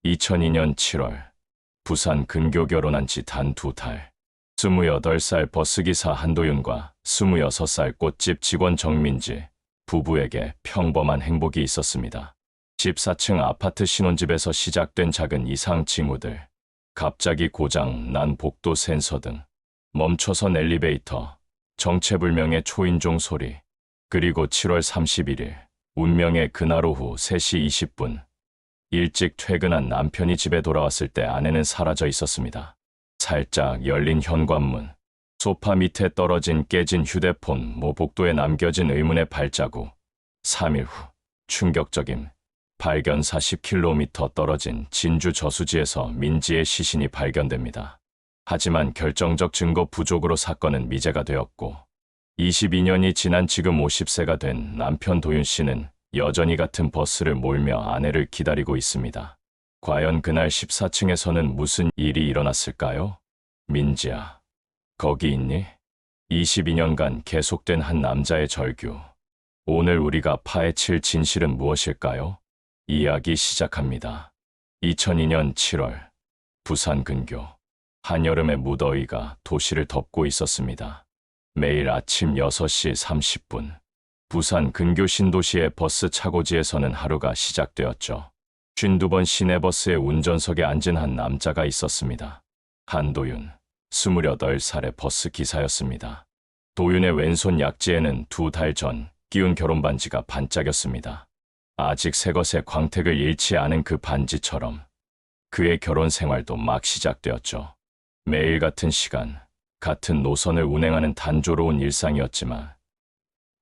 2002년 7월 부산 근교 결혼한 지 단 2달 28살 버스기사 한도윤과 26살 꽃집 직원 정민지 부부에게 평범한 행복이 있었습니다. 14층 아파트 신혼집에서 시작된 작은 이상 징후들, 갑자기 고장 난 복도 센서 등 멈춰선 엘리베이터, 정체불명의 초인종 소리, 그리고 7월 31일 운명의 그날 오후 3시 20분 일찍 퇴근한 남편이 집에 돌아왔을 때 아내는 사라져 있었습니다. 살짝 열린 현관문, 소파 밑에 떨어진 깨진 휴대폰, 복도에 남겨진 의문의 발자국. 3일 후 충격적인 발견 40km 떨어진 진주 저수지에서 민지의 시신이 발견됩니다. 하지만 결정적 증거 부족으로 사건은 미제가 되었고 22년이 지난 지금 50세가 된 남편 도윤 씨는 여전히 같은 버스를 몰며 아내를 기다리고 있습니다. 과연 그날 14층에서는 무슨 일이 일어났을까요? 민지야, 거기 있니? 22년간 계속된 한 남자의 절규. 오늘 우리가 파헤칠 진실은 무엇일까요? 이야기 시작합니다. 2002년 7월 부산 근교 한여름의 무더위가 도시를 덮고 있었습니다. 매일 아침 6시 30분 부산 근교 신도시의 버스 차고지에서는 하루가 시작되었죠. 52번 시내버스의 운전석에 앉은 한 남자가 있었습니다. 한도윤, 28살의 버스 기사였습니다. 도윤의 왼손 약지에는 2달 전 끼운 결혼 반지가 반짝였습니다. 아직 새것의 광택을 잃지 않은 그 반지처럼 그의 결혼 생활도 막 시작되었죠. 매일 같은 시간, 같은 노선을 운행하는 단조로운 일상이었지만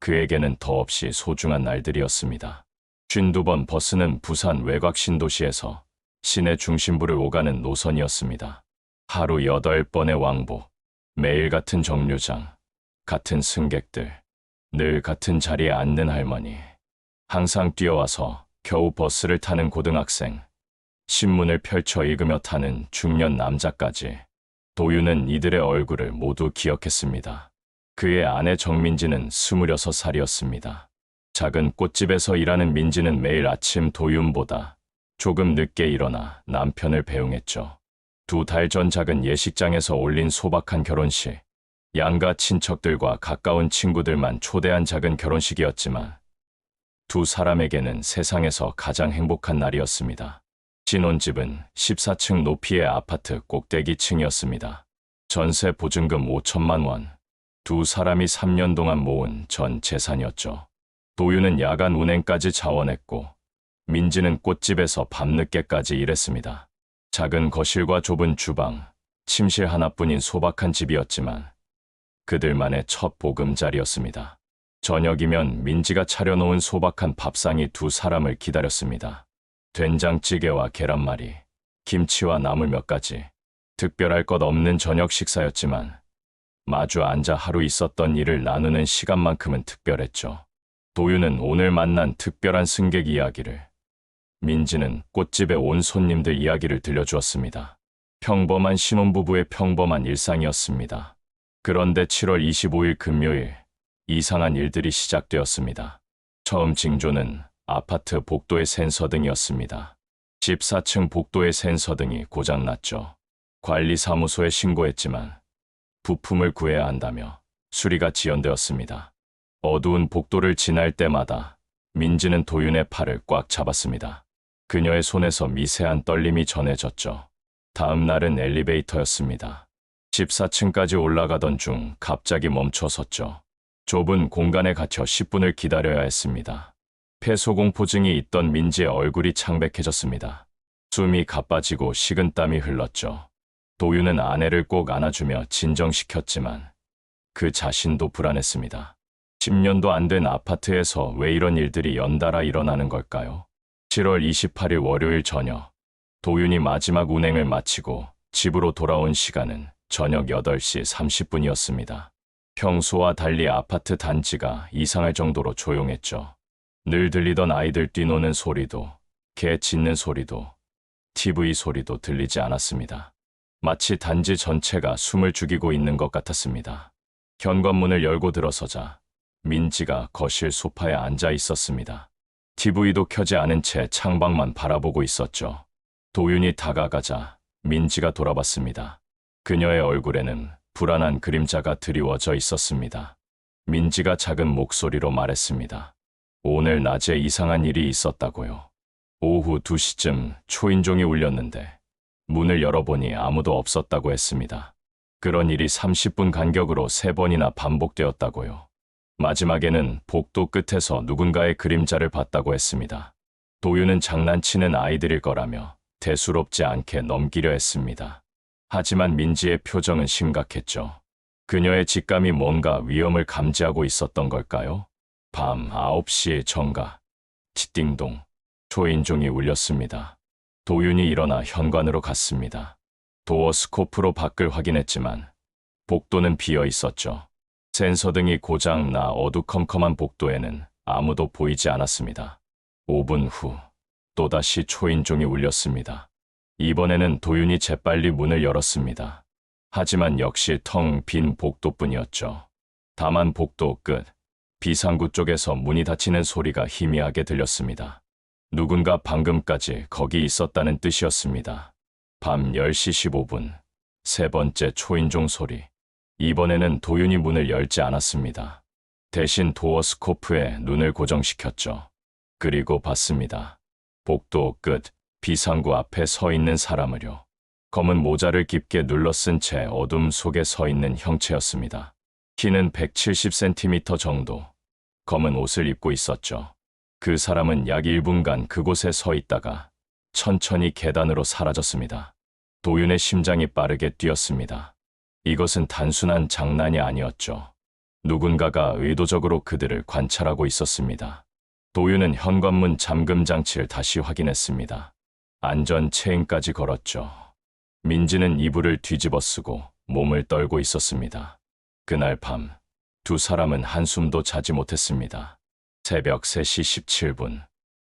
그에게는 더없이 소중한 날들이었습니다. 52번 버스는 부산 외곽 신도시에서 시내 중심부를 오가는 노선이었습니다. 하루 8번의 왕복, 매일 같은 정류장, 같은 승객들, 늘 같은 자리에 앉는 할머니, 항상 뛰어와서 겨우 버스를 타는 고등학생, 신문을 펼쳐 읽으며 타는 중년 남자까지 도윤은 이들의 얼굴을 모두 기억했습니다. 그의 아내 정민지는 26살이었습니다. 작은 꽃집에서 일하는 민지는 매일 아침 도윤보다 조금 늦게 일어나 남편을 배웅했죠. 2달 전 작은 예식장에서 올린 소박한 결혼식, 양가 친척들과 가까운 친구들만 초대한 작은 결혼식이었지만 두 사람에게는 세상에서 가장 행복한 날이었습니다. 신혼집은 14층 높이의 아파트 꼭대기층이었습니다. 전세 보증금 5천만 원, 두 사람이 3년 동안 모은 전 재산이었죠. 도윤은 야간 운행까지 자원했고 민지는 꽃집에서 밤늦게까지 일했습니다. 작은 거실과 좁은 주방, 침실 하나뿐인 소박한 집이었지만 그들만의 첫 보금자리였습니다. 저녁이면 민지가 차려놓은 소박한 밥상이 두 사람을 기다렸습니다. 된장찌개와 계란말이, 김치와 나물 몇 가지. 특별할 것 없는 저녁 식사였지만 마주 앉아 하루 있었던 일을 나누는 시간만큼은 특별했죠. 도윤은 오늘 만난 특별한 승객 이야기를, 민지는 꽃집에 온 손님들 이야기를 들려주었습니다. 평범한 신혼부부의 평범한 일상이었습니다. 그런데 7월 25일 금요일, 이상한 일들이 시작되었습니다. 처음 징조는 아파트 복도의 센서등이었습니다. 14층 복도의 센서등이 고장났죠. 관리사무소에 신고했지만 부품을 구해야 한다며 수리가 지연되었습니다. 어두운 복도를 지날 때마다 민지는 도윤의 팔을 꽉 잡았습니다. 그녀의 손에서 미세한 떨림이 전해졌죠. 다음 날은 엘리베이터였습니다. 14층까지 올라가던 중 갑자기 멈춰섰죠. 좁은 공간에 갇혀 10분을 기다려야 했습니다. 폐소공포증이 있던 민지의 얼굴이 창백해졌습니다. 숨이 가빠지고 식은땀이 흘렀죠. 도윤은 아내를 꼭 안아주며 진정시켰지만 그 자신도 불안했습니다. 10년도 안 된 아파트에서 왜 이런 일들이 연달아 일어나는 걸까요? 7월 28일 월요일 저녁, 도윤이 마지막 운행을 마치고 집으로 돌아온 시간은 저녁 8시 30분이었습니다. 평소와 달리 아파트 단지가 이상할 정도로 조용했죠. 늘 들리던 아이들 뛰노는 소리도, 개 짖는 소리도, TV 소리도 들리지 않았습니다. 마치 단지 전체가 숨을 죽이고 있는 것 같았습니다. 현관문을 열고 들어서자 민지가 거실 소파에 앉아 있었습니다. TV도 켜지 않은 채 창밖만 바라보고 있었죠. 도윤이 다가가자 민지가 돌아봤습니다. 그녀의 얼굴에는 불안한 그림자가 드리워져 있었습니다. 민지가 작은 목소리로 말했습니다. 오늘 낮에 이상한 일이 있었다고요. 오후 2시쯤 초인종이 울렸는데 문을 열어보니 아무도 없었다고 했습니다. 그런 일이 30분 간격으로 3번이나 반복되었다고요. 마지막에는 복도 끝에서 누군가의 그림자를 봤다고 했습니다. 도윤은 장난치는 아이들일 거라며 대수롭지 않게 넘기려 했습니다. 하지만 민지의 표정은 심각했죠. 그녀의 직감이 뭔가 위험을 감지하고 있었던 걸까요? 밤 9시 정가. 치띵동. 초인종이 울렸습니다. 도윤이 일어나 현관으로 갔습니다. 도어 스코프로 밖을 확인했지만 복도는 비어 있었죠. 센서 등이 고장나 어두컴컴한 복도에는 아무도 보이지 않았습니다. 5분 후 또다시 초인종이 울렸습니다. 이번에는 도윤이 재빨리 문을 열었습니다. 하지만 역시 텅 빈 복도뿐이었죠. 다만 복도 끝 비상구 쪽에서 문이 닫히는 소리가 희미하게 들렸습니다. 누군가 방금까지 거기 있었다는 뜻이었습니다. 밤 10시 15분, 3번째 초인종 소리. 이번에는 도윤이 문을 열지 않았습니다. 대신 도어 스코프에 눈을 고정시켰죠. 그리고 봤습니다. 복도 끝 비상구 앞에 서 있는 사람을요. 검은 모자를 깊게 눌러 쓴 채 어둠 속에 서 있는 형체였습니다. 키는 170cm 정도, 검은 옷을 입고 있었죠. 그 사람은 약 1분간 그곳에 서 있다가 천천히 계단으로 사라졌습니다. 도윤의 심장이 빠르게 뛰었습니다. 이것은 단순한 장난이 아니었죠. 누군가가 의도적으로 그들을 관찰하고 있었습니다. 도윤은 현관문 잠금 장치를 다시 확인했습니다. 안전 체인까지 걸었죠. 민지는 이불을 뒤집어 쓰고 몸을 떨고 있었습니다. 그날 밤, 두 사람은 한숨도 자지 못했습니다. 새벽 3시 17분,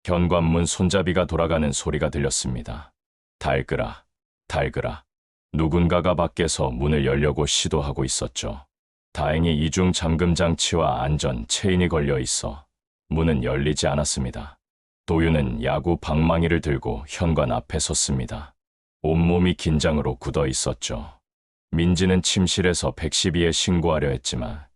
현관문 손잡이가 돌아가는 소리가 들렸습니다. 달그라, 달그라. 누군가가 밖에서 문을 열려고 시도하고 있었죠. 다행히 이중 잠금 장치와 안전 체인이 걸려 있어 문은 열리지 않았습니다. 도윤은 야구 방망이를 들고 현관 앞에 섰습니다. 온몸이 긴장으로 굳어 있었죠. 민지는 침실에서 112에 신고하려 했지만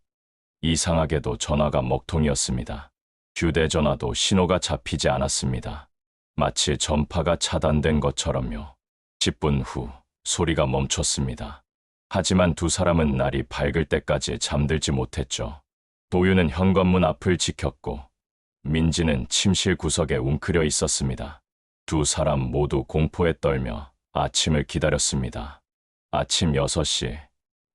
이상하게도 전화가 먹통이었습니다. 휴대전화도 신호가 잡히지 않았습니다. 마치 전파가 차단된 것처럼요. 10분 후 소리가 멈췄습니다. 하지만 두 사람은 날이 밝을 때까지 잠들지 못했죠. 도윤은 현관문 앞을 지켰고 민지는 침실 구석에 웅크려 있었습니다. 두 사람 모두 공포에 떨며 아침을 기다렸습니다. 아침 6시,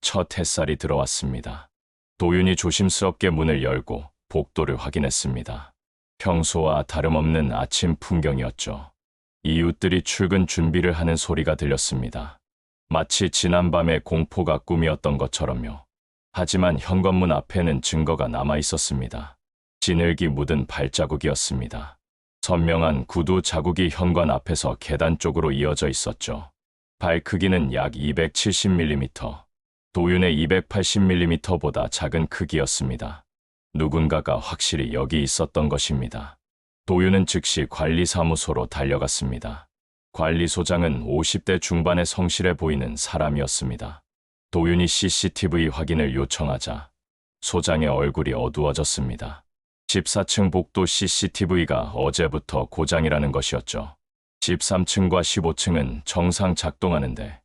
첫 햇살이 들어왔습니다. 도윤이 조심스럽게 문을 열고 복도를 확인했습니다. 평소와 다름없는 아침 풍경이었죠. 이웃들이 출근 준비를 하는 소리가 들렸습니다. 마치 지난밤의 공포가 꿈이었던 것처럼요. 하지만 현관문 앞에는 증거가 남아 있었습니다. 진흙이 묻은 발자국이었습니다. 선명한 구두 자국이 현관 앞에서 계단 쪽으로 이어져 있었죠. 발 크기는 약 270mm, 도윤의 280mm보다 작은 크기였습니다. 누군가가 확실히 여기 있었던 것입니다. 도윤은 즉시 관리사무소로 달려갔습니다. 관리소장은 50대 중반의 성실해 보이는 사람이었습니다. 도윤이 CCTV 확인을 요청하자 소장의 얼굴이 어두워졌습니다. 14층 복도 CCTV가 어제부터 고장이라는 것이었죠. 13층과 15층은 정상 작동하는데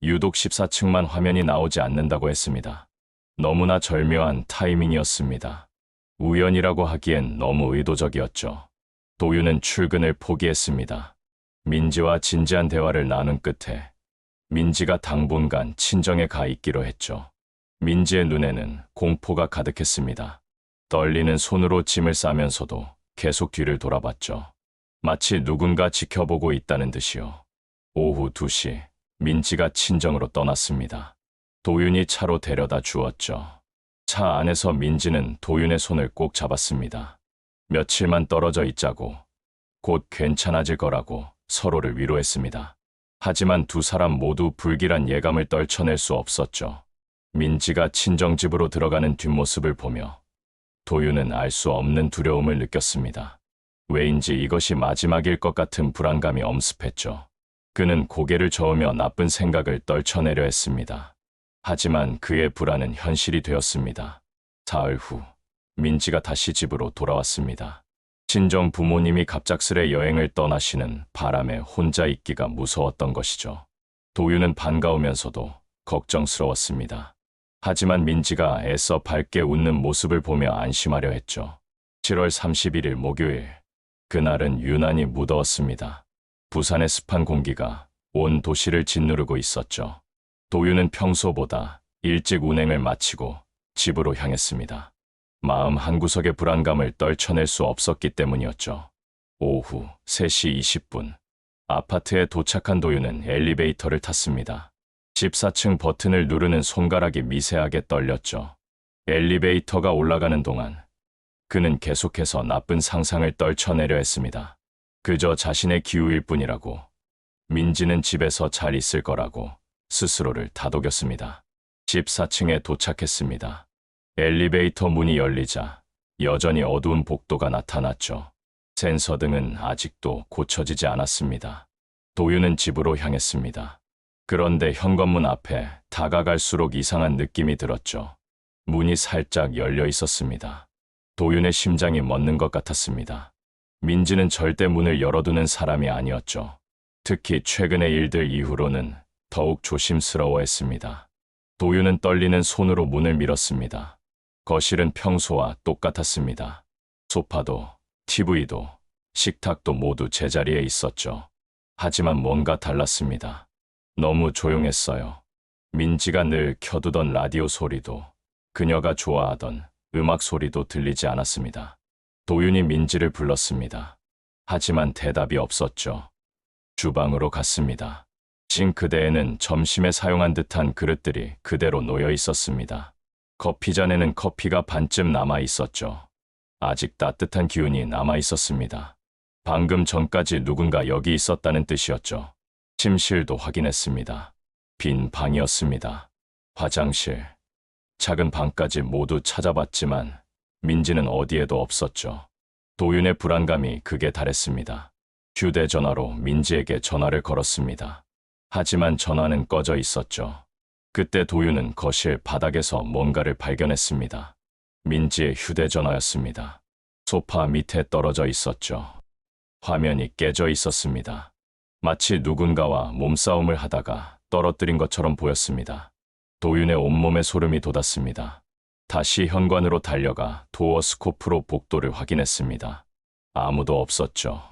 유독 14층만 화면이 나오지 않는다고 했습니다. 너무나 절묘한 타이밍이었습니다. 우연이라고 하기엔 너무 의도적이었죠. 도윤은 출근을 포기했습니다. 민지와 진지한 대화를 나눈 끝에 민지가 당분간 친정에 가 있기로 했죠. 민지의 눈에는 공포가 가득했습니다. 떨리는 손으로 짐을 싸면서도 계속 뒤를 돌아봤죠. 마치 누군가 지켜보고 있다는 듯이요. 오후 2시, 민지가 친정으로 떠났습니다. 도윤이 차로 데려다 주었죠. 차 안에서 민지는 도윤의 손을 꼭 잡았습니다. 며칠만 떨어져 있자고, 곧 괜찮아질 거라고 서로를 위로했습니다. 하지만 두 사람 모두 불길한 예감을 떨쳐낼 수 없었죠. 민지가 친정집으로 들어가는 뒷모습을 보며 도윤은 알 수 없는 두려움을 느꼈습니다. 왜인지 이것이 마지막일 것 같은 불안감이 엄습했죠. 그는 고개를 저으며 나쁜 생각을 떨쳐내려 했습니다. 하지만 그의 불안은 현실이 되었습니다. 사흘 후, 민지가 다시 집으로 돌아왔습니다. 친정 부모님이 갑작스레 여행을 떠나시는 바람에 혼자 있기가 무서웠던 것이죠. 도윤은 반가우면서도 걱정스러웠습니다. 하지만 민지가 애써 밝게 웃는 모습을 보며 안심하려 했죠. 7월 31일 목요일, 그날은 유난히 무더웠습니다. 부산의 습한 공기가 온 도시를 짓누르고 있었죠. 도윤은 평소보다 일찍 운행을 마치고 집으로 향했습니다. 마음 한구석의 불안감을 떨쳐낼 수 없었기 때문이었죠. 오후 3시 20분, 아파트에 도착한 도윤은 엘리베이터를 탔습니다. 14층 버튼을 누르는 손가락이 미세하게 떨렸죠. 엘리베이터가 올라가는 동안 그는 계속해서 나쁜 상상을 떨쳐내려 했습니다. 그저 자신의 기우일 뿐이라고, 민지는 집에서 잘 있을 거라고 스스로를 다독였습니다. 14층에 도착했습니다. 엘리베이터 문이 열리자 여전히 어두운 복도가 나타났죠. 센서등은 아직도 고쳐지지 않았습니다. 도윤은 집으로 향했습니다. 그런데 현관문 앞에 다가갈수록 이상한 느낌이 들었죠. 문이 살짝 열려 있었습니다. 도윤의 심장이 멎는 것 같았습니다. 민지는 절대 문을 열어두는 사람이 아니었죠. 특히 최근의 일들 이후로는 더욱 조심스러워했습니다. 도윤은 떨리는 손으로 문을 밀었습니다. 거실은 평소와 똑같았습니다. 소파도, TV도, 식탁도 모두 제자리에 있었죠. 하지만 뭔가 달랐습니다. 너무 조용했어요. 민지가 늘 켜두던 라디오 소리도, 그녀가 좋아하던 음악 소리도 들리지 않았습니다. 도윤이 민지를 불렀습니다. 하지만 대답이 없었죠. 주방으로 갔습니다. 싱크대에는 점심에 사용한 듯한 그릇들이 그대로 놓여 있었습니다. 커피잔에는 커피가 반쯤 남아 있었죠. 아직 따뜻한 기운이 남아 있었습니다. 방금 전까지 누군가 여기 있었다는 뜻이었죠. 침실도 확인했습니다. 빈 방이었습니다. 화장실, 작은 방까지 모두 찾아봤지만 민지는 어디에도 없었죠. 도윤의 불안감이 극에 달했습니다. 휴대전화로 민지에게 전화를 걸었습니다. 하지만 전화는 꺼져 있었죠. 그때 도윤은 거실 바닥에서 뭔가를 발견했습니다. 민지의 휴대전화였습니다. 소파 밑에 떨어져 있었죠. 화면이 깨져 있었습니다. 마치 누군가와 몸싸움을 하다가 떨어뜨린 것처럼 보였습니다. 도윤의 온몸에 소름이 돋았습니다. 다시 현관으로 달려가 도어 스코프로 복도를 확인했습니다. 아무도 없었죠.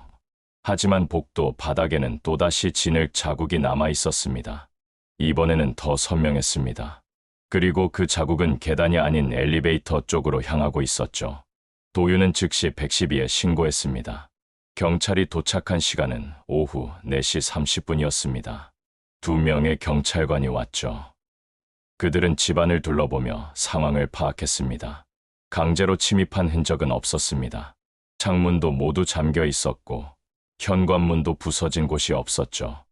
하지만 복도 바닥에는 또다시 진흙 자국이 남아 있었습니다. 이번에는 더 선명했습니다. 그리고 그 자국은 계단이 아닌 엘리베이터 쪽으로 향하고 있었죠. 도윤은 즉시 112에 신고했습니다. 경찰이 도착한 시간은 오후 4시 30분이었습니다. 2명의 경찰관이 왔죠. 그들은 집안을 둘러보며 상황을 파악했습니다. 강제로 침입한 흔적은 없었습니다. 창문도 모두 잠겨 있었고 현관문도 부서진 곳이 없었죠.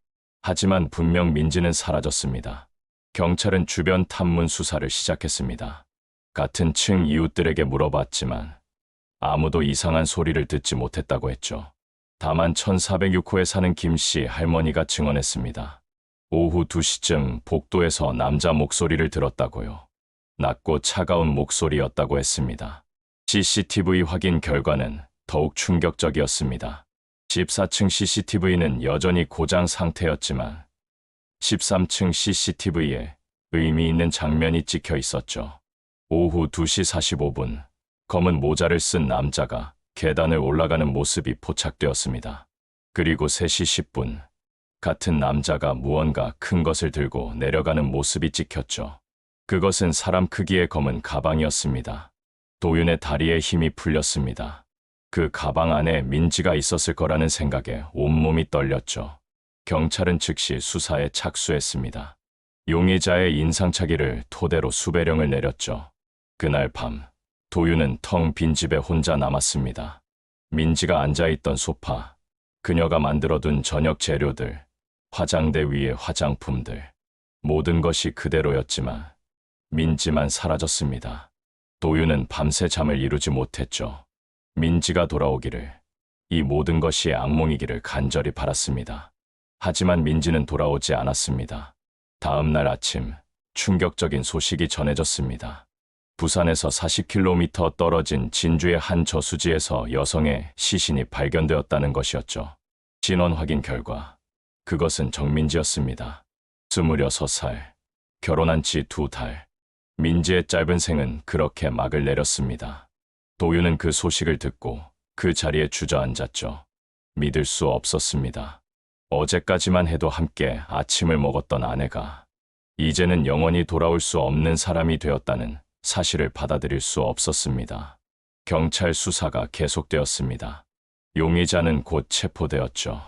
하지만 분명 민지는 사라졌습니다. 경찰은 주변 탐문 수사를 시작했습니다. 같은 층 이웃들에게 물어봤지만 아무도 이상한 소리를 듣지 못했다고 했죠. 다만 1406호에 사는 김씨 할머니가 증언했습니다. 오후 2시쯤 복도에서 남자 목소리를 들었다고요. 낮고 차가운 목소리였다고 했습니다. CCTV 확인 결과는 더욱 충격적이었습니다. 14층 CCTV는 여전히 고장 상태였지만 13층 CCTV에 의미 있는 장면이 찍혀 있었죠. 오후 2시 45분, 검은 모자를 쓴 남자가 계단을 올라가는 모습이 포착되었습니다. 그리고 3시 10분, 같은 남자가 무언가 큰 것을 들고 내려가는 모습이 찍혔죠. 그것은 사람 크기의 검은 가방이었습니다. 도윤의 다리에 힘이 풀렸습니다. 그 가방 안에 민지가 있었을 거라는 생각에 온몸이 떨렸죠. 경찰은 즉시 수사에 착수했습니다. 용의자의 인상착의를 토대로 수배령을 내렸죠. 그날 밤, 도윤은 텅 빈 집에 혼자 남았습니다. 민지가 앉아있던 소파, 그녀가 만들어둔 저녁 재료들, 화장대 위에 화장품들, 모든 것이 그대로였지만 민지만 사라졌습니다. 도윤은 밤새 잠을 이루지 못했죠. 민지가 돌아오기를, 이 모든 것이 악몽이기를 간절히 바랐습니다. 하지만 민지는 돌아오지 않았습니다. 다음 날 아침, 충격적인 소식이 전해졌습니다. 부산에서 40km 떨어진 진주의 한 저수지에서 여성의 시신이 발견되었다는 것이었죠. 진원 확인 결과 그것은 정민지였습니다. 26살, 결혼한 지 2달. 민지의 짧은 생은 그렇게 막을 내렸습니다. 도윤은 그 소식을 듣고 그 자리에 주저앉았죠. 믿을 수 없었습니다. 어제까지만 해도 함께 아침을 먹었던 아내가 이제는 영원히 돌아올 수 없는 사람이 되었다는 사실을 받아들일 수 없었습니다. 경찰 수사가 계속되었습니다. 용의자는 곧 체포되었죠.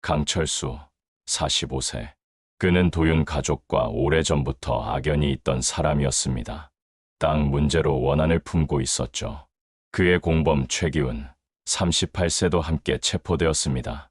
강철수, 45세. 그는 도윤 가족과 오래전부터 악연이 있던 사람이었습니다. 땅 문제로 원한을 품고 있었죠. 그의 공범 최기훈, 38세도 함께 체포되었습니다.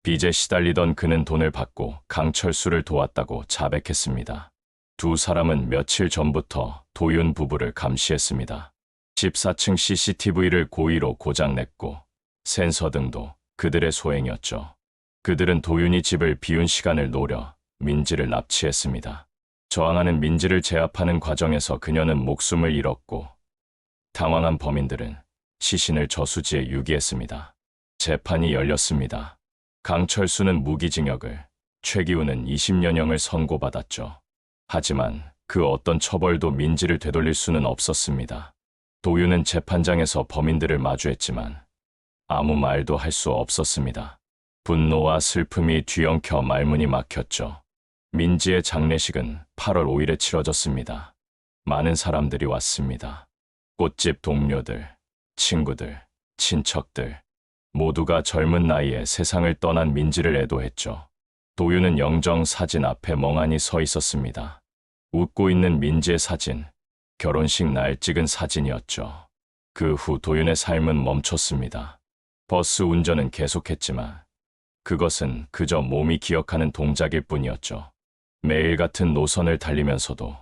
빚에 시달리던 그는 돈을 받고 강철수를 도왔다고 자백했습니다. 두 사람은 며칠 전부터 도윤 부부를 감시했습니다. 14층 CCTV를 고의로 고장냈고 센서 등도 그들의 소행이었죠. 그들은 도윤이 집을 비운 시간을 노려 민지를 납치했습니다. 저항하는 민지를 제압하는 과정에서 그녀는 목숨을 잃었고 당황한 범인들은 시신을 저수지에 유기했습니다. 재판이 열렸습니다. 강철수는 무기징역을, 최기훈은 20년형을 선고받았죠. 하지만 그 어떤 처벌도 민지를 되돌릴 수는 없었습니다. 도윤은 재판장에서 범인들을 마주했지만 아무 말도 할 수 없었습니다. 분노와 슬픔이 뒤엉켜 말문이 막혔죠. 민지의 장례식은 8월 5일에 치러졌습니다. 많은 사람들이 왔습니다. 꽃집 동료들, 친구들, 친척들, 모두가 젊은 나이에 세상을 떠난 민지를 애도했죠. 도윤은 영정 사진 앞에 멍하니 서 있었습니다. 웃고 있는 민지의 사진, 결혼식 날 찍은 사진이었죠. 그 후 도윤의 삶은 멈췄습니다. 버스 운전은 계속했지만 그것은 그저 몸이 기억하는 동작일 뿐이었죠. 매일 같은 노선을 달리면서도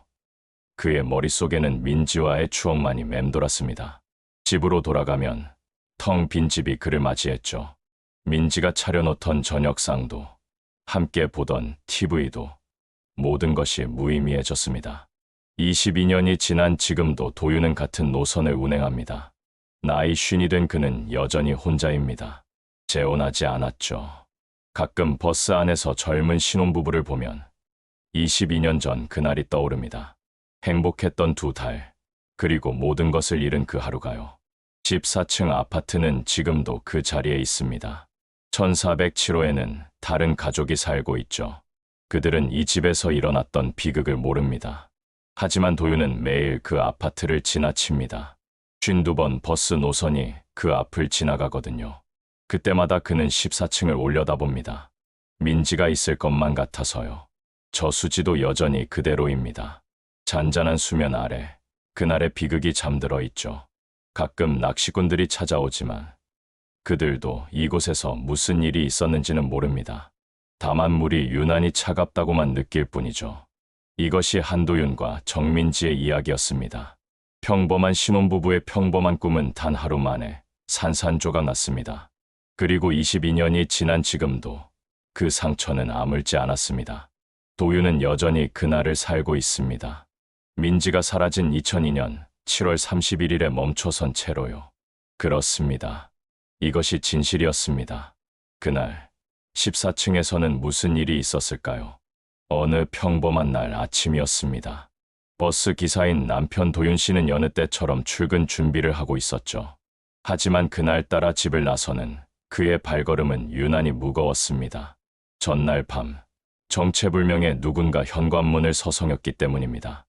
그의 머릿속에는 민지와의 추억만이 맴돌았습니다. 집으로 돌아가면 텅 빈 집이 그를 맞이했죠. 민지가 차려놓던 저녁상도, 함께 보던 TV도, 모든 것이 무의미해졌습니다. 22년이 지난 지금도 도윤은 같은 노선을 운행합니다. 나이 50이 된 그는 여전히 혼자입니다. 재혼하지 않았죠. 가끔 버스 안에서 젊은 신혼부부를 보면 22년 전 그날이 떠오릅니다. 행복했던 2달, 그리고 모든 것을 잃은 그 하루가요. 14층 아파트는 지금도 그 자리에 있습니다. 1407호에는 다른 가족이 살고 있죠. 그들은 이 집에서 일어났던 비극을 모릅니다. 하지만 도윤은 매일 그 아파트를 지나칩니다. 52번 버스 노선이 그 앞을 지나가거든요. 그때마다 그는 14층을 올려다봅니다. 민지가 있을 것만 같아서요. 저수지도 여전히 그대로입니다. 잔잔한 수면 아래 그날의 비극이 잠들어 있죠. 가끔 낚시꾼들이 찾아오지만 그들도 이곳에서 무슨 일이 있었는지는 모릅니다. 다만 물이 유난히 차갑다고만 느낄 뿐이죠. 이것이 한도윤과 정민지의 이야기였습니다. 평범한 신혼부부의 평범한 꿈은 단 하루 만에 산산조각 났습니다. 그리고 22년이 지난 지금도 그 상처는 아물지 않았습니다. 도윤은 여전히 그날을 살고 있습니다. 민지가 사라진 2002년 7월 31일에 멈춰선 채로요. 그렇습니다. 이것이 진실이었습니다. 그날 14층에서는 무슨 일이 있었을까요? 어느 평범한 날 아침이었습니다. 버스 기사인 남편 도윤 씨는 여느 때처럼 출근 준비를 하고 있었죠. 하지만 그날따라 집을 나서는 그의 발걸음은 유난히 무거웠습니다. 전날 밤 정체불명의 누군가 현관문을 서성였기 때문입니다.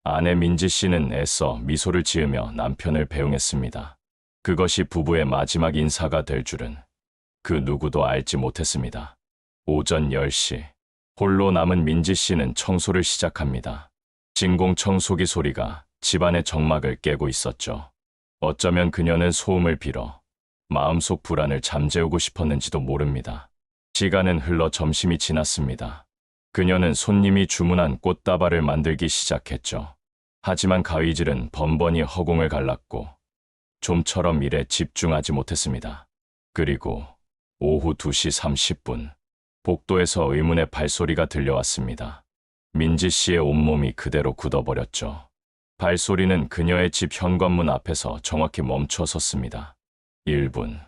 아내 민지 씨는 애써 미소를 지으며 남편을 배웅했습니다. 그것이 부부의 마지막 인사가 될 줄은 그 누구도 알지 못했습니다. 오전 10시 홀로 남은 민지 씨는 청소를 시작합니다. 진공 청소기 소리가 집안의 정막을 깨고 있었죠. 어쩌면 그녀는 소음을 빌어 마음속 불안을 잠재우고 싶었는지도 모릅니다. 시간은 흘러 점심이 지났습니다. 그녀는 손님이 주문한 꽃다발을 만들기 시작했죠. 하지만 가위질은 번번이 허공을 갈랐고 좀처럼 일에 집중하지 못했습니다. 그리고 오후 2시 30분 복도에서 의문의 발소리가 들려왔습니다. 민지 씨의 온몸이 그대로 굳어버렸죠. 발소리는 그녀의 집 현관문 앞에서 정확히 멈춰 섰습니다. 1분,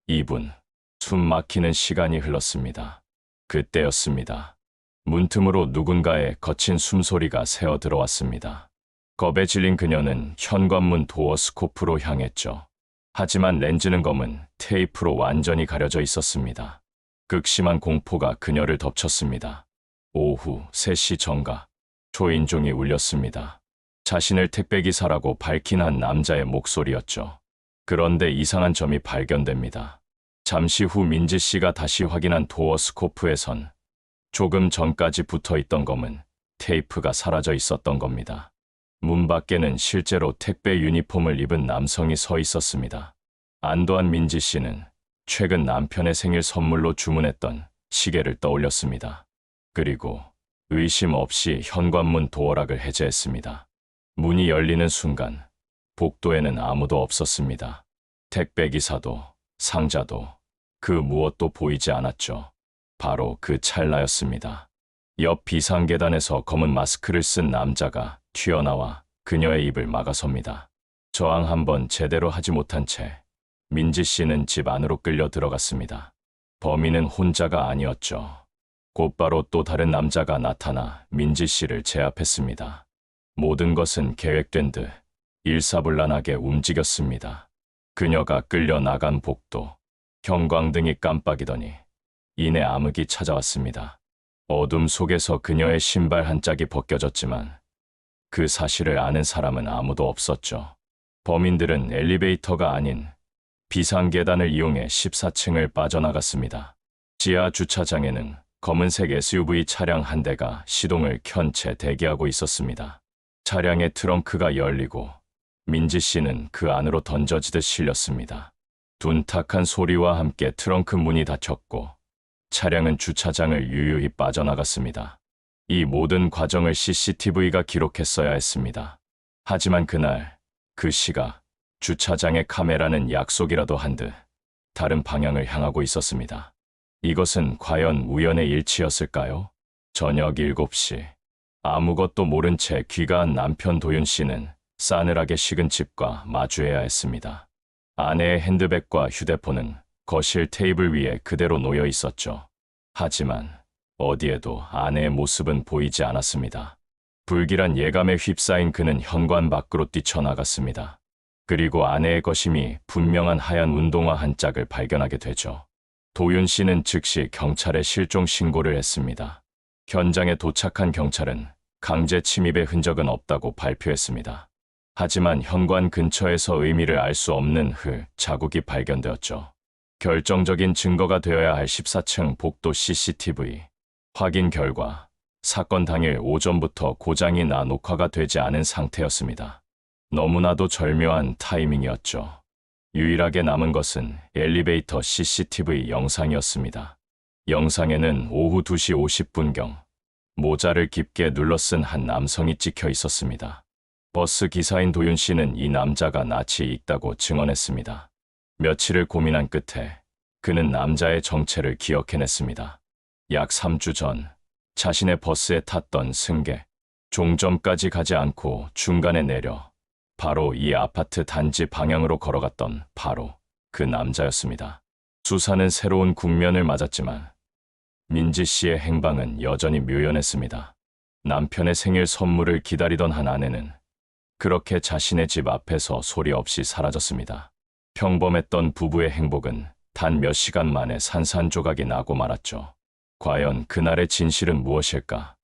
2분, 숨 막히는 시간이 흘렀습니다. 그때였습니다. 문틈으로 누군가의 거친 숨소리가 새어 들어왔습니다. 겁에 질린 그녀는 현관문 도어 스코프로 향했죠. 하지만 렌즈는 검은 테이프로 완전히 가려져 있었습니다. 극심한 공포가 그녀를 덮쳤습니다. 오후 3시 정가, 초인종이 울렸습니다. 자신을 택배기사라고 밝힌 한 남자의 목소리였죠. 그런데 이상한 점이 발견됩니다. 잠시 후 민지 씨가 다시 확인한 도어 스코프에선 조금 전까지 붙어 있던 검은 테이프가 사라져 있었던 겁니다. 문 밖에는 실제로 택배 유니폼을 입은 남성이 서 있었습니다. 안도한 민지 씨는 최근 남편의 생일 선물로 주문했던 시계를 떠올렸습니다. 그리고 의심 없이 현관문 도어락을 해제했습니다. 문이 열리는 순간 복도에는 아무도 없었습니다. 택배기사도 상자도 그 무엇도 보이지 않았죠. 바로 그 찰나였습니다. 옆 비상계단에서 검은 마스크를 쓴 남자가 튀어나와 그녀의 입을 막아섭니다. 저항 한번 제대로 하지 못한 채 민지 씨는 집 안으로 끌려 들어갔습니다. 범인은 혼자가 아니었죠. 곧바로 또 다른 남자가 나타나 민지 씨를 제압했습니다. 모든 것은 계획된 듯 일사불란하게 움직였습니다. 그녀가 끌려 나간 복도, 형광등이 깜빡이더니 이내 암흑이 찾아왔습니다. 어둠 속에서 그녀의 신발 한 짝이 벗겨졌지만 그 사실을 아는 사람은 아무도 없었죠. 범인들은 엘리베이터가 아닌 비상계단을 이용해 14층을 빠져나갔습니다. 지하 주차장에는 검은색 SUV 차량 한 대가 시동을 켠 채 대기하고 있었습니다. 차량의 트렁크가 열리고 민지 씨는 그 안으로 던져지듯 실렸습니다. 둔탁한 소리와 함께 트렁크 문이 닫혔고 차량은 주차장을 유유히 빠져나갔습니다. 이 모든 과정을 CCTV가 기록했어야 했습니다. 하지만 그날 그 시각 주차장의 카메라는 약속이라도 한 듯 다른 방향을 향하고 있었습니다. 이것은 과연 우연의 일치였을까요? 저녁 7시 아무것도 모른 채 귀가한 남편 도윤 씨는 싸늘하게 식은 집과 마주해야 했습니다. 아내의 핸드백과 휴대폰은 거실 테이블 위에 그대로 놓여 있었죠. 하지만 어디에도 아내의 모습은 보이지 않았습니다. 불길한 예감에 휩싸인 그는 현관 밖으로 뛰쳐나갔습니다. 그리고 아내의 거심이 분명한 하얀 운동화 한 짝을 발견하게 되죠. 도윤 씨는 즉시 경찰에 실종 신고를 했습니다. 현장에 도착한 경찰은 강제 침입의 흔적은 없다고 발표했습니다. 하지만 현관 근처에서 의미를 알 수 없는 자국이 발견되었죠. 결정적인 증거가 되어야 할 14층 복도 CCTV. 확인 결과 사건 당일 오전부터 고장이 나 녹화가 되지 않은 상태였습니다. 너무나도 절묘한 타이밍이었죠. 유일하게 남은 것은 엘리베이터 CCTV 영상이었습니다. 영상에는 오후 2시 50분경 모자를 깊게 눌러 쓴 한 남성이 찍혀 있었습니다. 버스 기사인 도윤 씨는 이 남자가 낯이 익다고 증언했습니다. 며칠을 고민한 끝에 그는 남자의 정체를 기억해냈습니다. 약 3주 전 자신의 버스에 탔던 승객, 종점까지 가지 않고 중간에 내려 바로 이 아파트 단지 방향으로 걸어갔던 바로 그 남자였습니다. 수사는 새로운 국면을 맞았지만 민지 씨의 행방은 여전히 묘연했습니다. 남편의 생일 선물을 기다리던 한 아내는 그렇게 자신의 집 앞에서 소리 없이 사라졌습니다. 평범했던 부부의 행복은 단 몇 시간 만에 산산조각이 나고 말았죠. 과연 그날의 진실은 무엇일까?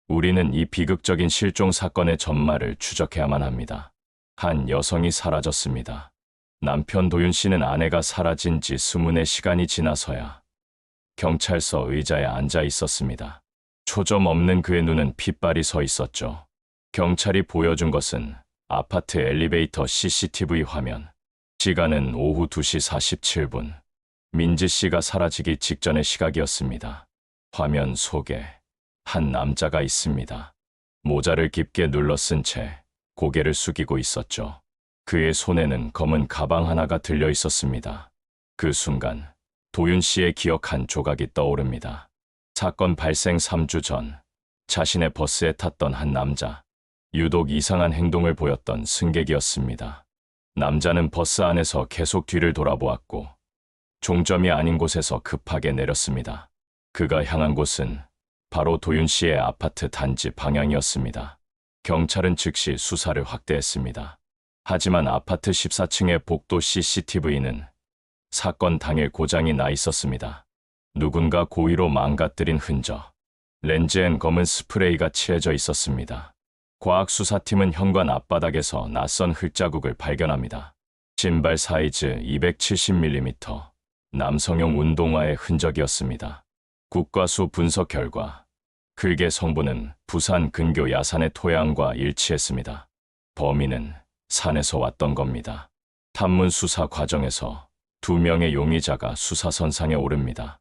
우리는 이 비극적인 실종 사건의 전말을 추적해야만 합니다. 한 여성이 사라졌습니다. 남편 도윤 씨는 아내가 사라진 지 24시간이 지나서야 경찰서 의자에 앉아 있었습니다. 초점 없는 그의 눈은 핏발이 서 있었죠. 경찰이 보여준 것은 아파트 엘리베이터 CCTV 화면. 시간은 오후 2시 47분. 민지 씨가 사라지기 직전의 시각이었습니다. 화면 속에 한 남자가 있습니다. 모자를 깊게 눌러 쓴 채 고개를 숙이고 있었죠. 그의 손에는 검은 가방 하나가 들려 있었습니다. 그 순간 도윤 씨의 기억 한 조각이 떠오릅니다. 사건 발생 3주 전 자신의 버스에 탔던 한 남자. 유독 이상한 행동을 보였던 승객이었습니다. 남자는 버스 안에서 계속 뒤를 돌아보았고 종점이 아닌 곳에서 급하게 내렸습니다. 그가 향한 곳은 바로 도윤 씨의 아파트 단지 방향이었습니다. 경찰은 즉시 수사를 확대했습니다. 하지만 아파트 14층의 복도 CCTV는 사건 당일 고장이 나 있었습니다. 누군가 고의로 망가뜨린 흔적. 렌즈엔 검은 스프레이가 칠해져 있었습니다. 과학수사팀은 현관 앞바닥에서 낯선 흙자국을 발견합니다. 신발 사이즈 270mm, 남성용 운동화의 흔적이었습니다. 국과수 분석 결과 흙의 성분은 부산 근교 야산의 토양과 일치했습니다. 범인은 산에서 왔던 겁니다. 탐문 수사 과정에서 2명의 용의자가 수사선상에 오릅니다.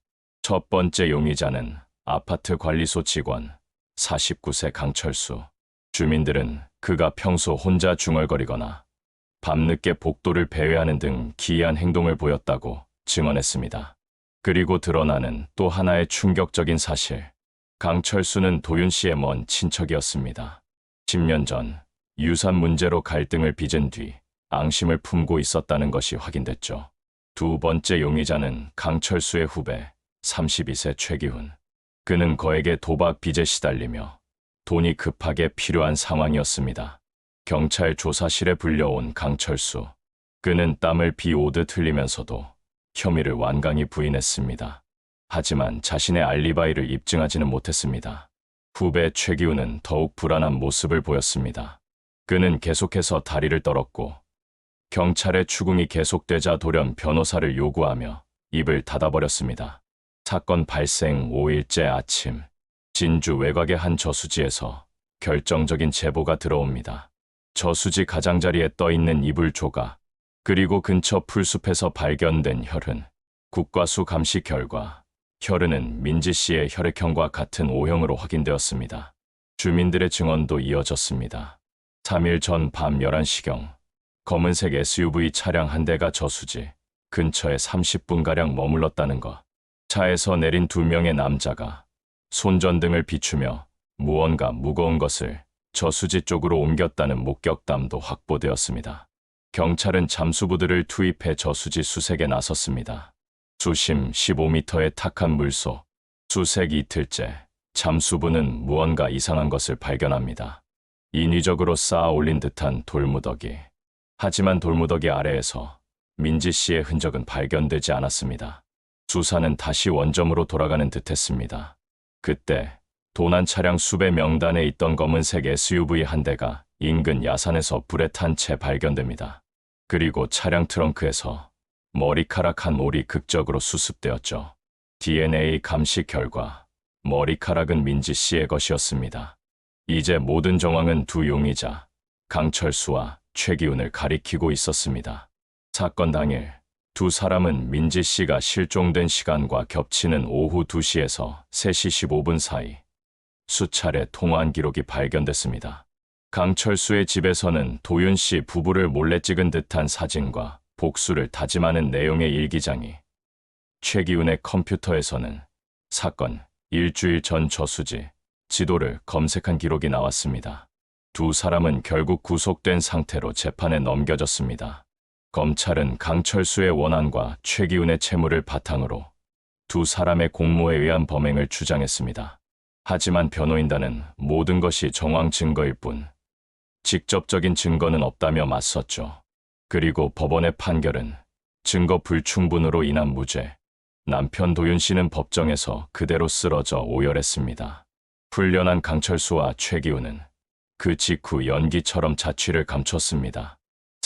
첫 번째 용의자는 아파트 관리소 직원 49세 강철수. 주민들은 그가 평소 혼자 중얼거리거나 밤늦게 복도를 배회하는 등 기이한 행동을 보였다고 증언했습니다. 그리고 드러나는 또 하나의 충격적인 사실. 강철수는 도윤 씨의 먼 친척이었습니다. 10년 전 유산 문제로 갈등을 빚은 뒤 앙심을 품고 있었다는 것이 확인됐죠. 두 번째 용의자는 강철수의 후배 32세 최기훈. 그는 거액의 도박 빚에 시달리며 돈이 급하게 필요한 상황이었습니다. 경찰 조사실에 불려온 강철수. 그는 땀을 비오듯 흘리면서도 혐의를 완강히 부인했습니다. 하지만 자신의 알리바이를 입증하지는 못했습니다. 후배 최기훈은 더욱 불안한 모습을 보였습니다. 그는 계속해서 다리를 떨었고 경찰의 추궁이 계속되자 돌연 변호사를 요구하며 입을 닫아버렸습니다. 사건 발생 5일째 아침, 진주 외곽의 한 저수지에서 결정적인 제보가 들어옵니다. 저수지 가장자리에 떠있는 이불 조각, 그리고 근처 풀숲에서 발견된 혈흔. 국과수 감식 결과 혈흔은 민지 씨의 혈액형과 같은 O형으로 확인되었습니다. 주민들의 증언도 이어졌습니다. 3일 전 밤 11시경 검은색 SUV 차량 한 대가 저수지 근처에 30분가량 머물렀다는 것. 차에서 내린 2명의 남자가 손전등을 비추며 무언가 무거운 것을 저수지 쪽으로 옮겼다는 목격담도 확보되었습니다. 경찰은 잠수부들을 투입해 저수지 수색에 나섰습니다. 수심 15m의 탁한 물속. 수색 이틀째 잠수부는 무언가 이상한 것을 발견합니다. 인위적으로 쌓아 올린 듯한 돌무더기. 하지만 돌무더기 아래에서 민지 씨의 흔적은 발견되지 않았습니다. 수사는 다시 원점으로 돌아가는 듯했습니다. 그때 도난 차량 수배 명단에 있던 검은색 SUV 한 대가 인근 야산에서 불에 탄 채 발견됩니다. 그리고 차량 트렁크에서 머리카락 한 올이 극적으로 수습되었죠. DNA 감식 결과 머리카락은 민지 씨의 것이었습니다. 이제 모든 정황은 두 용의자 강철수와 최기훈을 가리키고 있었습니다. 사건 당일 두 사람은 민지 씨가 실종된 시간과 겹치는 오후 2시에서 3시 15분 사이 수차례 통화한 기록이 발견됐습니다. 강철수의 집에서는 도윤 씨 부부를 몰래 찍은 듯한 사진과 복수를 다짐하는 내용의 일기장이, 최기훈의 컴퓨터에서는 사건 일주일 전 저수지 지도를 검색한 기록이 나왔습니다. 두 사람은 결국 구속된 상태로 재판에 넘겨졌습니다. 검찰은 강철수의 원한과 최기훈의 채무를 바탕으로 두 사람의 공모에 의한 범행을 주장했습니다. 하지만 변호인단은 모든 것이 정황 증거일 뿐 직접적인 증거는 없다며 맞섰죠. 그리고 법원의 판결은 증거 불충분으로 인한 무죄. 남편 도윤 씨는 법정에서 그대로 쓰러져 오열했습니다. 훈련한 강철수와 최기훈은 그 직후 연기처럼 자취를 감췄습니다.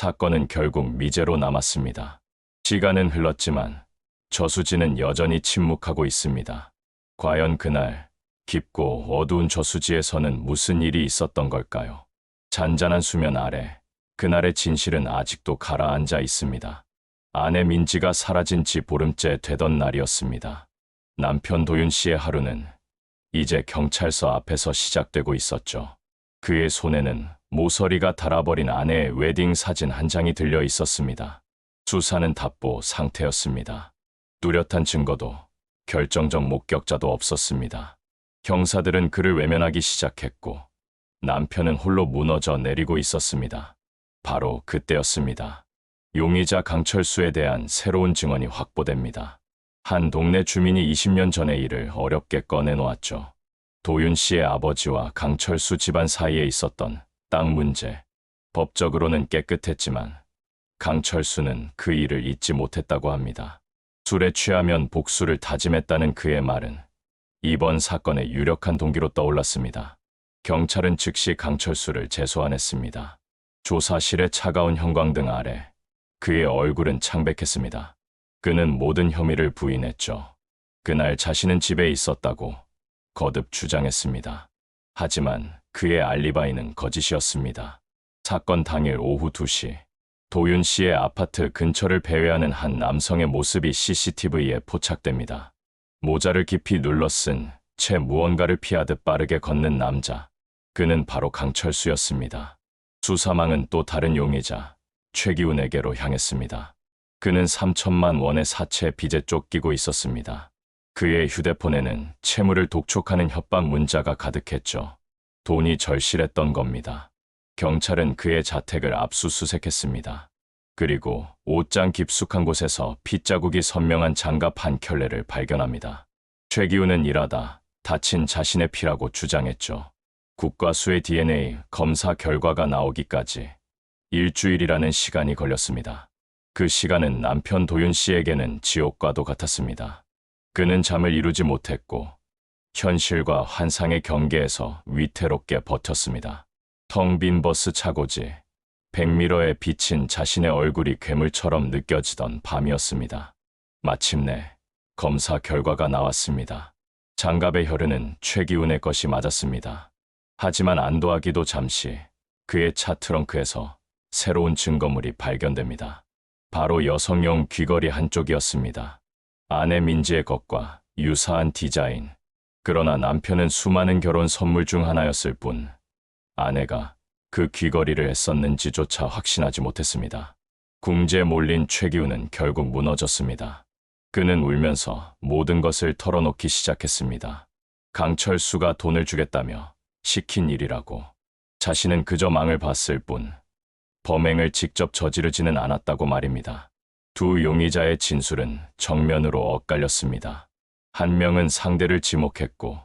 사건은 결국 미제로 남았습니다. 시간은 흘렀지만 저수지는 여전히 침묵하고 있습니다. 과연 그날 깊고 어두운 저수지에서는 무슨 일이 있었던 걸까요? 잔잔한 수면 아래 그날의 진실은 아직도 가라앉아 있습니다. 아내 민지가 사라진 지 보름째 되던 날이었습니다. 남편 도윤 씨의 하루는 이제 경찰서 앞에서 시작되고 있었죠. 그의 손에는 모서리가 닳아버린 아내의 웨딩 사진 한 장이 들려 있었습니다. 수사는 답보 상태였습니다. 뚜렷한 증거도 결정적 목격자도 없었습니다. 형사들은 그를 외면하기 시작했고 남편은 홀로 무너져 내리고 있었습니다. 바로 그때였습니다. 용의자 강철수에 대한 새로운 증언이 확보됩니다. 한 동네 주민이 20년 전의 일을 어렵게 꺼내놓았죠. 도윤 씨의 아버지와 강철수 집안 사이에 있었던 땅 문제. 법적으로는 깨끗했지만 강철수는 그 일을 잊지 못했다고 합니다. 술에 취하면 복수를 다짐했다는 그의 말은 이번 사건의 유력한 동기로 떠올랐습니다. 경찰은 즉시 강철수를 재소환했습니다. 조사실의 차가운 형광등 아래 그의 얼굴은 창백했습니다. 그는 모든 혐의를 부인했죠. 그날 자신은 집에 있었다고 거듭 주장했습니다. 하지만 그의 알리바이는 거짓이었습니다. 사건 당일 오후 2시 도윤 씨의 아파트 근처를 배회하는 한 남성의 모습이 CCTV에 포착됩니다. 모자를 깊이 눌러 쓴 채 무언가를 피하듯 빠르게 걷는 남자. 그는 바로 강철수였습니다. 수사망은 또 다른 용의자 최기훈에게로 향했습니다. 그는 3천만 원의 사채 빚에 쫓기고 있었습니다. 그의 휴대폰에는 채무를 독촉하는 협박 문자가 가득했죠. 돈이 절실했던 겁니다. 경찰은 그의 자택을 압수수색했습니다. 그리고 옷장 깊숙한 곳에서 핏자국이 선명한 장갑 한 켤레를 발견합니다. 최기훈은 일하다 다친 자신의 피라고 주장했죠. 국과수의 DNA 검사 결과가 나오기까지 일주일이라는 시간이 걸렸습니다. 그 시간은 남편 도윤 씨에게는 지옥과도 같았습니다. 그는 잠을 이루지 못했고 현실과 환상의 경계에서 위태롭게 버텼습니다. 텅 빈 버스 차고지, 백미러에 비친 자신의 얼굴이 괴물처럼 느껴지던 밤이었습니다. 마침내 검사 결과가 나왔습니다. 장갑의 혈흔은 최기훈의 것이 맞았습니다. 하지만 안도하기도 잠시 그의 차 트렁크에서 새로운 증거물이 발견됩니다. 바로 여성용 귀걸이 한쪽이었습니다. 아내 민지의 것과 유사한 디자인. 그러나 남편은 수많은 결혼 선물 중 하나였을 뿐 아내가 그 귀걸이를 했었는지조차 확신하지 못했습니다. 궁지에 몰린 최기훈은 결국 무너졌습니다. 그는 울면서 모든 것을 털어놓기 시작했습니다. 강철수가 돈을 주겠다며 시킨 일이라고. 자신은 그저 망을 봤을 뿐 범행을 직접 저지르지는 않았다고 말입니다. 두 용의자의 진술은 정면으로 엇갈렸습니다. 한 명은 상대를 지목했고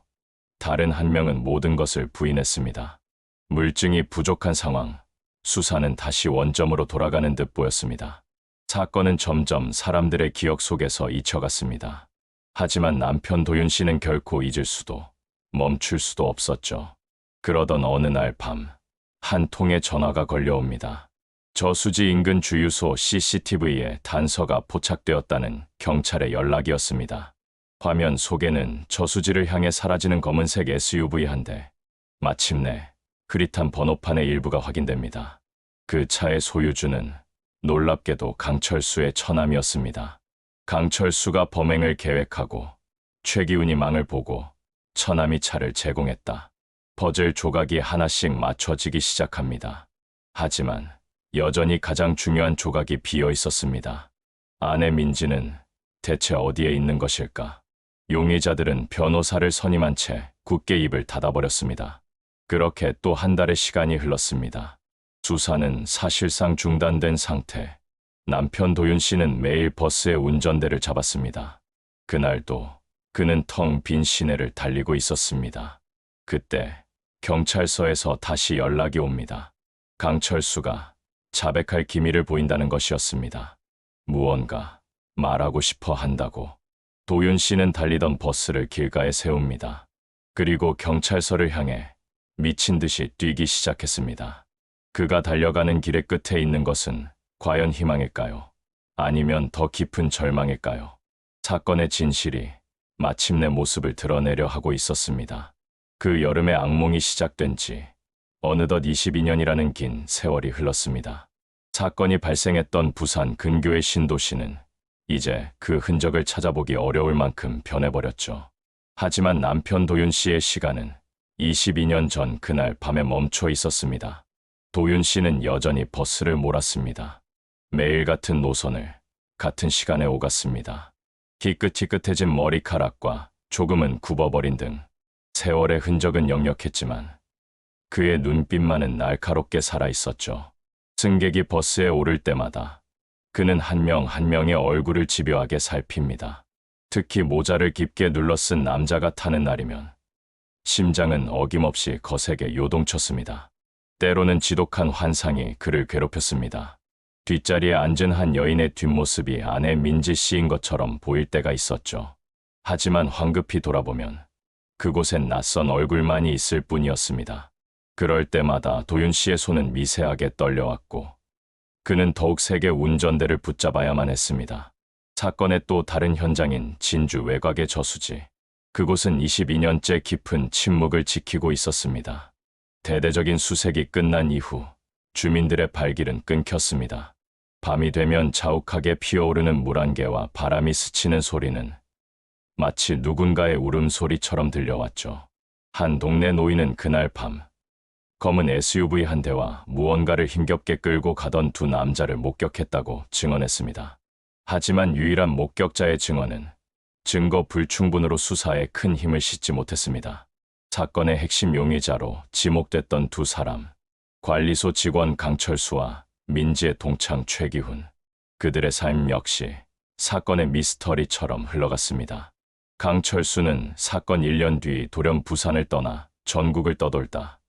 다른 한 명은 모든 것을 부인했습니다. 물증이 부족한 상황, 수사는 다시 원점으로 돌아가는 듯 보였습니다. 사건은 점점 사람들의 기억 속에서 잊혀갔습니다. 하지만 남편 도윤 씨는 결코 잊을 수도 멈출 수도 없었죠. 그러던 어느 날 밤, 한 통의 전화가 걸려옵니다. 저수지 인근 주유소 CCTV에 단서가 포착되었다는 경찰의 연락이었습니다. 화면 속에는 저수지를 향해 사라지는 검은색 SUV 한 대. 마침내 흐릿한 번호판의 일부가 확인됩니다. 그 차의 소유주는 놀랍게도 강철수의 처남이었습니다. 강철수가 범행을 계획하고 최기훈이 망을 보고 처남이 차를 제공했다. 퍼즐 조각이 하나씩 맞춰지기 시작합니다. 하지만 여전히 가장 중요한 조각이 비어 있었습니다. 아내 민지는 대체 어디에 있는 것일까? 용의자들은 변호사를 선임한 채 굳게 입을 닫아버렸습니다. 그렇게 또 한 달의 시간이 흘렀습니다. 수사는 사실상 중단된 상태. 남편 도윤 씨는 매일 버스의 운전대를 잡았습니다. 그날도 그는 텅 빈 시내를 달리고 있었습니다. 그때 경찰서에서 다시 연락이 옵니다. 강철수가 자백할 기미를 보인다는 것이었습니다. 무언가 말하고 싶어 한다고. 도윤 씨는 달리던 버스를 길가에 세웁니다. 그리고 경찰서를 향해 미친 듯이 뛰기 시작했습니다. 그가 달려가는 길의 끝에 있는 것은 과연 희망일까요? 아니면 더 깊은 절망일까요? 사건의 진실이 마침내 모습을 드러내려 하고 있었습니다. 그 여름의 악몽이 시작된 지 어느덧 22년이라는 긴 세월이 흘렀습니다. 사건이 발생했던 부산 근교의 신도시는 이제 그 흔적을 찾아보기 어려울 만큼 변해버렸죠. 하지만 남편 도윤 씨의 시간은 22년 전 그날 밤에 멈춰 있었습니다. 도윤 씨는 여전히 버스를 몰았습니다. 매일 같은 노선을 같은 시간에 오갔습니다. 희끗희끗해진 머리카락과 조금은 굽어버린 등 세월의 흔적은 역력했지만 그의 눈빛만은 날카롭게 살아있었죠. 승객이 버스에 오를 때마다 그는 한 명 한 명의 얼굴을 집요하게 살핍니다. 특히 모자를 깊게 눌러 쓴 남자가 타는 날이면 심장은 어김없이 거세게 요동쳤습니다. 때로는 지독한 환상이 그를 괴롭혔습니다. 뒷자리에 앉은 한 여인의 뒷모습이 아내 민지 씨인 것처럼 보일 때가 있었죠. 하지만 황급히 돌아보면 그곳엔 낯선 얼굴만이 있을 뿐이었습니다. 그럴 때마다 도윤 씨의 손은 미세하게 떨려왔고 그는 더욱 세게 운전대를 붙잡아야만 했습니다. 사건의 또 다른 현장인 진주 외곽의 저수지. 그곳은 22년째 깊은 침묵을 지키고 있었습니다. 대대적인 수색이 끝난 이후 주민들의 발길은 끊겼습니다. 밤이 되면 자욱하게 피어오르는 물안개와 바람이 스치는 소리는 마치 누군가의 울음소리처럼 들려왔죠. 한 동네 노인은 그날 밤 검은 SUV 한 대와 무언가를 힘겹게 끌고 가던 두 남자를 목격했다고 증언했습니다. 하지만 유일한 목격자의 증언은 증거 불충분으로 수사에 큰 힘을 싣지 못했습니다. 사건의 핵심 용의자로 지목됐던 두 사람, 관리소 직원 강철수와 민지의 동창 최기훈. 그들의 삶 역시 사건의 미스터리처럼 흘러갔습니다. 강철수는 사건 1년 뒤 돌연 부산을 떠나 전국을 떠돌다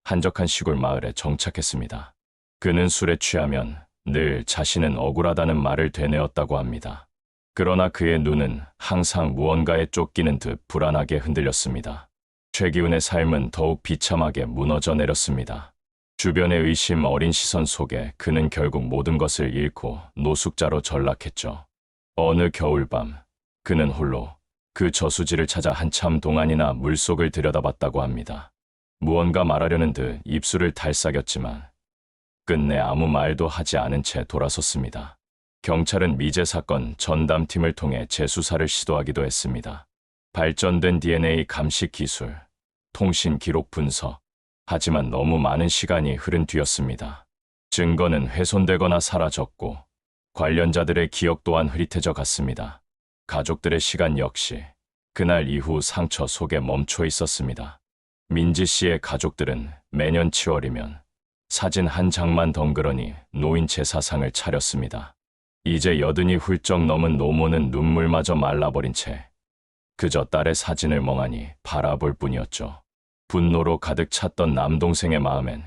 한적한 시골 마을에 정착했습니다. 그는 술에 취하면 늘 자신은 억울하다는 말을 되뇌었다고 합니다. 그러나 그의 눈은 항상 무언가에 쫓기는 듯 불안하게 흔들렸습니다. 최기훈의 삶은 더욱 비참하게 무너져 내렸습니다. 주변의 의심 어린 시선 속에 그는 결국 모든 것을 잃고 노숙자로 전락했죠. 어느 겨울밤 그는 홀로 그 저수지를 찾아 한참 동안이나 물속을 들여다봤다고 합니다. 무언가 말하려는 듯 입술을 달싹였지만 끝내 아무 말도 하지 않은 채 돌아섰습니다. 경찰은 미제 사건 전담팀을 통해 재수사를 시도하기도 했습니다. 발전된 DNA 감식 기술, 통신 기록 분석, 하지만 너무 많은 시간이 흐른 뒤였습니다. 증거는 훼손되거나 사라졌고 관련자들의 기억 또한 흐릿해져 갔습니다. 가족들의 시간 역시 그날 이후 상처 속에 멈춰 있었습니다. 민지 씨의 가족들은 매년 7월이면 사진 한 장만 덩그러니 노인 제사상을 차렸습니다. 이제 80이 훌쩍 넘은 노모는 눈물마저 말라버린 채 그저 딸의 사진을 멍하니 바라볼 뿐이었죠. 분노로 가득 찼던 남동생의 마음엔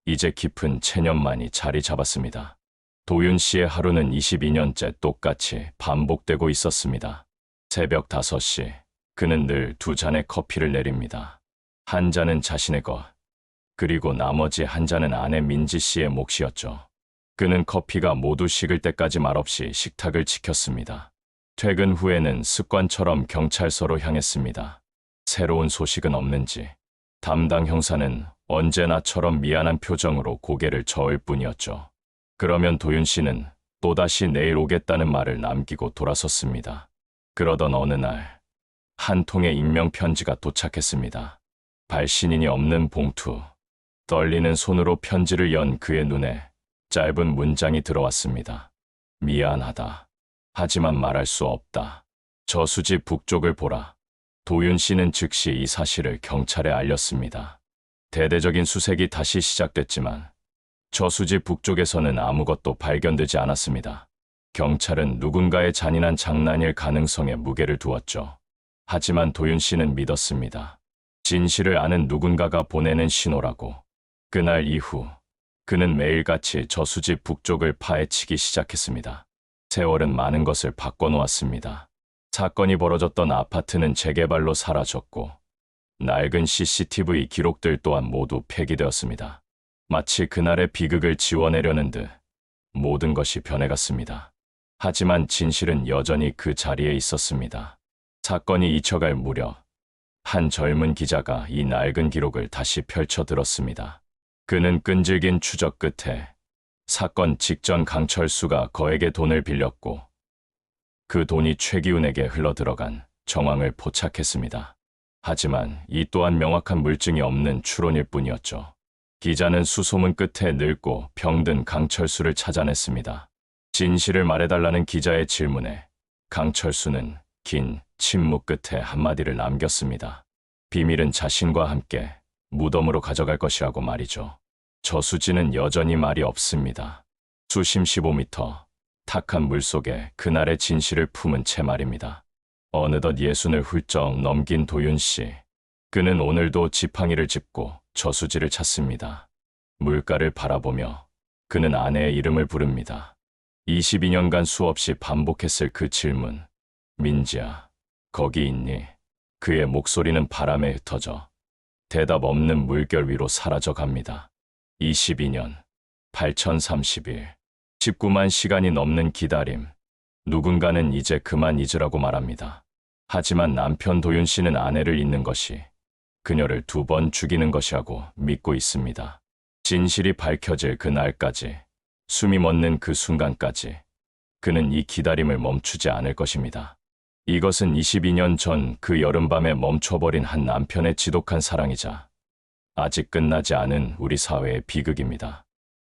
이제 깊은 체념만이 자리 잡았습니다. 도윤 씨의 하루는 22년째 똑같이 반복되고 있었습니다. 새벽 5시 그는 늘 2잔의 커피를 내립니다. 한 잔은 자신의 것, 그리고 나머지 한 잔은 아내 민지 씨의 몫이었죠. 그는 커피가 모두 식을 때까지 말없이 식탁을 지켰습니다. 퇴근 후에는 습관처럼 경찰서로 향했습니다. 새로운 소식은 없는지 담당 형사는 언제나처럼 미안한 표정으로 고개를 저을 뿐이었죠. 그러면 도윤 씨는 또다시 내일 오겠다는 말을 남기고 돌아섰습니다. 그러던 어느 날 한 통의 익명 편지가 도착했습니다. 발신인이 없는 봉투. 떨리는 손으로 편지를 연 그의 눈에 짧은 문장이 들어왔습니다. 미안하다. 하지만 말할 수 없다. 저수지 북쪽을 보라. 도윤 씨는 즉시 이 사실을 경찰에 알렸습니다. 대대적인 수색이 다시 시작됐지만 저수지 북쪽에서는 아무것도 발견되지 않았습니다. 경찰은 누군가의 잔인한 장난일 가능성에 무게를 두었죠. 하지만 도윤 씨는 믿었습니다. 진실을 아는 누군가가 보내는 신호라고. 그날 이후 그는 매일같이 저수지 북쪽을 파헤치기 시작했습니다. 세월은 많은 것을 바꿔놓았습니다. 사건이 벌어졌던 아파트는 재개발로 사라졌고 낡은 CCTV 기록들 또한 모두 폐기되었습니다. 마치 그날의 비극을 지워내려는 듯 모든 것이 변해갔습니다. 하지만 진실은 여전히 그 자리에 있었습니다. 사건이 잊혀갈 무렵 한 젊은 기자가 이 낡은 기록을 다시 펼쳐들었습니다. 그는 끈질긴 추적 끝에 사건 직전 강철수가 거액의 돈을 빌렸고 그 돈이 최기훈에게 흘러들어간 정황을 포착했습니다. 하지만 이 또한 명확한 물증이 없는 추론일 뿐이었죠. 기자는 수소문 끝에 늙고 병든 강철수를 찾아냈습니다. 진실을 말해달라는 기자의 질문에 강철수는 긴 침묵 끝에 한마디를 남겼습니다. 비밀은 자신과 함께 무덤으로 가져갈 것이라고 말이죠. 저수지는 여전히 말이 없습니다. 수심 15m, 탁한 물속에 그날의 진실을 품은 채 말입니다. 어느덧 60을 훌쩍 넘긴 도윤 씨. 그는 오늘도 지팡이를 짚고 저수지를 찾습니다. 물가를 바라보며 그는 아내의 이름을 부릅니다. 22년간 수없이 반복했을 그 질문. 민지야, 거기 있니? 그의 목소리는 바람에 흩어져 대답 없는 물결 위로 사라져 갑니다. 22년, 8030일, 19만 시간이 넘는 기다림. 누군가는 이제 그만 잊으라고 말합니다. 하지만 남편 도윤 씨는 아내를 잊는 것이 그녀를 2번 죽이는 것이라고 믿고 있습니다. 진실이 밝혀질 그날까지, 숨이 멎는 그 순간까지 그는 이 기다림을 멈추지 않을 것입니다. 이것은 22년 전 그 여름밤에 멈춰버린 한 남편의 지독한 사랑이자 아직 끝나지 않은 우리 사회의 비극입니다.